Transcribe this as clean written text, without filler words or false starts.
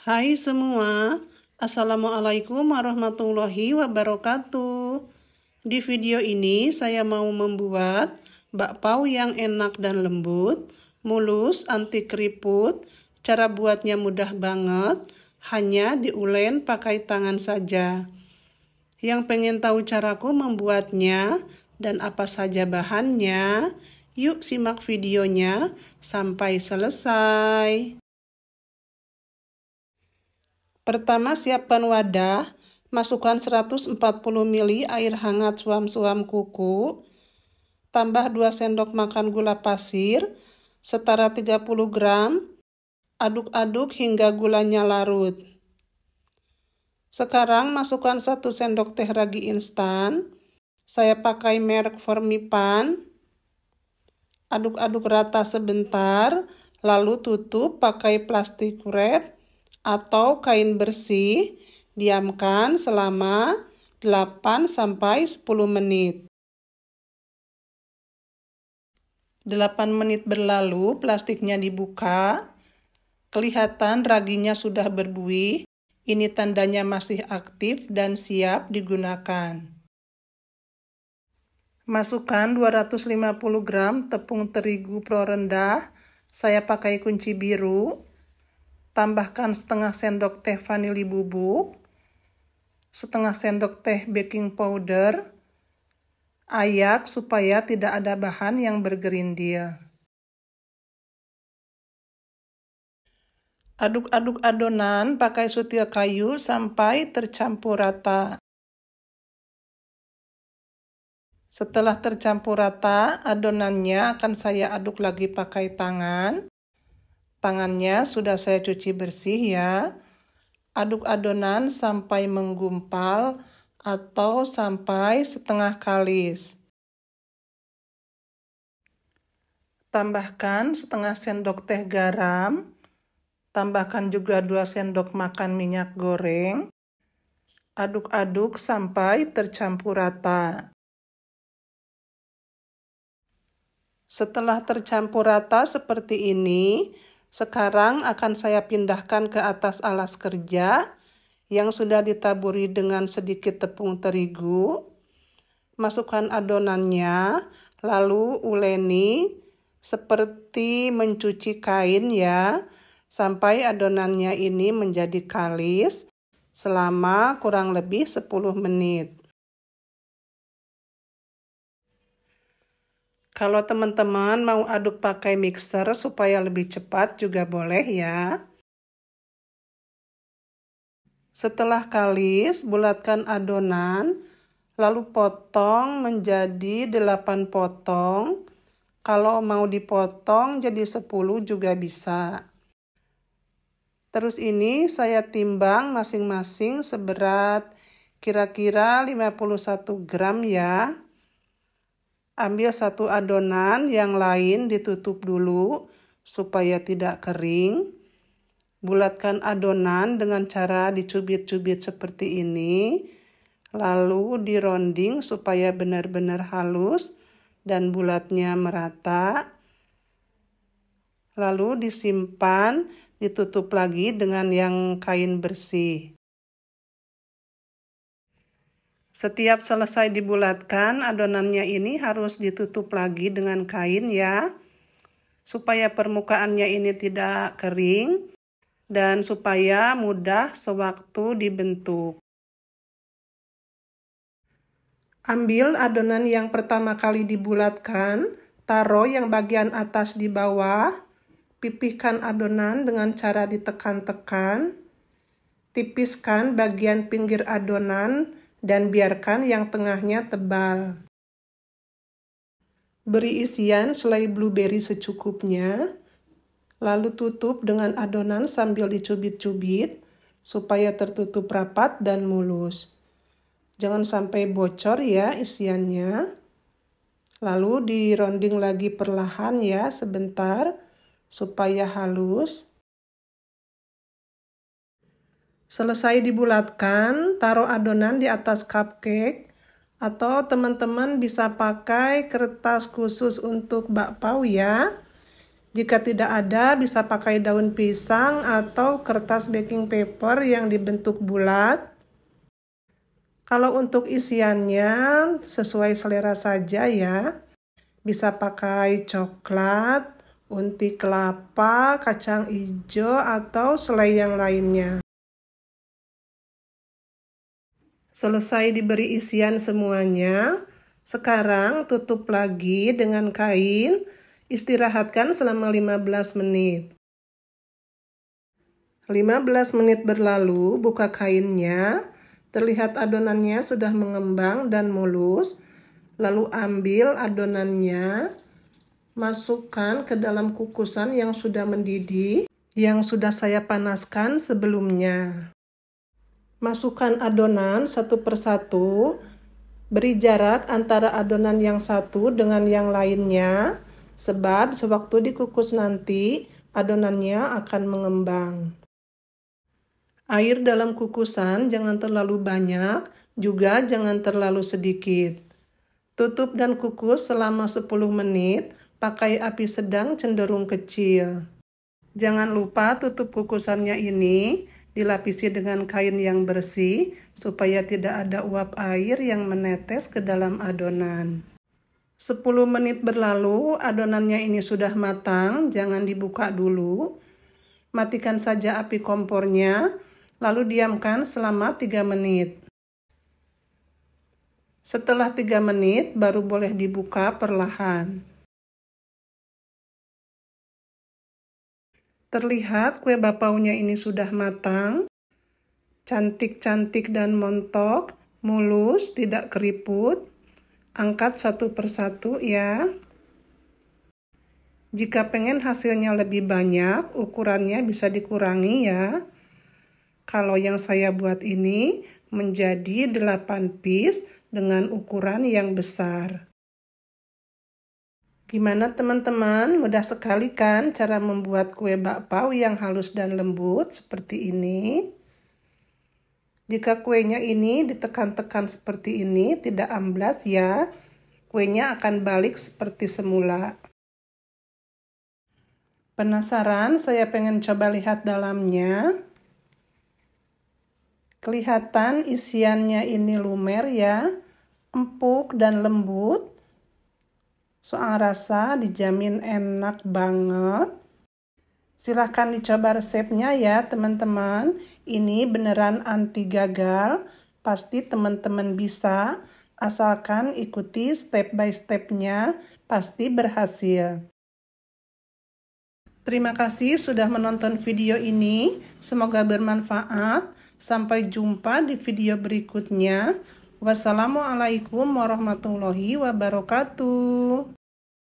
Hai semua, Assalamualaikum warahmatullahi wabarakatuh. Di video ini saya mau membuat bakpao yang enak dan lembut, mulus, anti keriput. Cara buatnya mudah banget, hanya diulen pakai tangan saja. Yang pengen tahu caraku membuatnya dan apa saja bahannya, yuk simak videonya sampai selesai. Pertama, siapkan wadah, masukkan 140 ml air hangat suam-suam kuku, tambah 2 sendok makan gula pasir, setara 30 gram, aduk-aduk hingga gulanya larut. Sekarang masukkan 1 sendok teh ragi instan, saya pakai merek Formipan, aduk-aduk rata sebentar, lalu tutup pakai plastik wrap atau kain bersih, diamkan selama 8-10 menit. 8 menit berlalu, plastiknya dibuka, kelihatan raginya sudah berbuih, ini tandanya masih aktif dan siap digunakan. Masukkan 250 gram tepung terigu pro rendah, saya pakai kunci biru. Tambahkan setengah sendok teh vanili bubuk, setengah sendok teh baking powder, ayak supaya tidak ada bahan yang bergerindil. Aduk-aduk adonan pakai sutil kayu sampai tercampur rata. Setelah tercampur rata, adonannya akan saya aduk lagi pakai tangan. Tangannya sudah saya cuci bersih ya. Aduk adonan sampai menggumpal atau sampai setengah kalis. Tambahkan setengah sendok teh garam. Tambahkan juga 2 sendok makan minyak goreng. Aduk-aduk sampai tercampur rata. Setelah tercampur rata seperti ini, sekarang akan saya pindahkan ke atas alas kerja yang sudah ditaburi dengan sedikit tepung terigu. Masukkan adonannya, lalu uleni seperti mencuci kain ya, sampai adonannya ini menjadi kalis selama kurang lebih 10 menit. Kalau teman-teman mau aduk pakai mixer supaya lebih cepat juga boleh ya. Setelah kalis, bulatkan adonan, lalu potong menjadi 8 potong. Kalau mau dipotong jadi 10 juga bisa. Terus ini saya timbang masing-masing seberat kira-kira 51 gram ya. Ambil satu adonan, yang lain ditutup dulu supaya tidak kering. Bulatkan adonan dengan cara dicubit-cubit seperti ini. Lalu dironding supaya benar-benar halus dan bulatnya merata. Lalu disimpan, ditutup lagi dengan yang kain bersih. Setiap selesai dibulatkan, adonannya ini harus ditutup lagi dengan kain ya, supaya permukaannya ini tidak kering dan supaya mudah sewaktu dibentuk. Ambil adonan yang pertama kali dibulatkan, taruh yang bagian atas di bawah, pipihkan adonan dengan cara ditekan-tekan, tipiskan bagian pinggir adonan, dan biarkan yang tengahnya tebal. Beri isian selai blueberry secukupnya, lalu tutup dengan adonan sambil dicubit-cubit supaya tertutup rapat dan mulus. Jangan sampai bocor ya isiannya. Lalu dironding lagi perlahan ya sebentar supaya halus. Selesai dibulatkan, taruh adonan di atas cupcake atau teman-teman bisa pakai kertas khusus untuk bakpao ya. Jika tidak ada, bisa pakai daun pisang atau kertas baking paper yang dibentuk bulat. Kalau untuk isiannya sesuai selera saja ya. Bisa pakai coklat, unti kelapa, kacang hijau, atau selai yang lainnya. Selesai diberi isian semuanya, sekarang tutup lagi dengan kain, istirahatkan selama 15 menit. 15 menit berlalu, buka kainnya, terlihat adonannya sudah mengembang dan mulus. Lalu ambil adonannya, masukkan ke dalam kukusan yang sudah mendidih, yang sudah saya panaskan sebelumnya. Masukkan adonan satu persatu, beri jarak antara adonan yang satu dengan yang lainnya, sebab sewaktu dikukus nanti, adonannya akan mengembang. Air dalam kukusan jangan terlalu banyak, juga jangan terlalu sedikit. Tutup dan kukus selama 10 menit, pakai api sedang cenderung kecil. Jangan lupa tutup kukusannya ini, dilapisi dengan kain yang bersih, supaya tidak ada uap air yang menetes ke dalam adonan. 10 menit berlalu, adonannya ini sudah matang, jangan dibuka dulu. Matikan saja api kompornya, lalu diamkan selama 3 menit. Setelah 3 menit, baru boleh dibuka perlahan. Terlihat kue bapaunya ini sudah matang, cantik-cantik dan montok, mulus, tidak keriput. Angkat satu persatu ya. Jika pengen hasilnya lebih banyak, ukurannya bisa dikurangi ya. Kalau yang saya buat ini menjadi 8 piece dengan ukuran yang besar. Gimana teman-teman? Mudah sekali kan cara membuat kue bakpao yang halus dan lembut seperti ini. Jika kuenya ini ditekan-tekan seperti ini, tidak amblas ya. Kuenya akan balik seperti semula. Penasaran? Saya pengen coba lihat dalamnya. Kelihatan isiannya ini lumer ya, empuk dan lembut. Soal rasa dijamin enak banget. Silahkan dicoba resepnya ya teman-teman. Ini beneran anti gagal. Pasti teman-teman bisa. Asalkan ikuti step by stepnya, pasti berhasil. Terima kasih sudah menonton video ini. Semoga bermanfaat. Sampai jumpa di video berikutnya. Wassalamualaikum warahmatullahi wabarakatuh.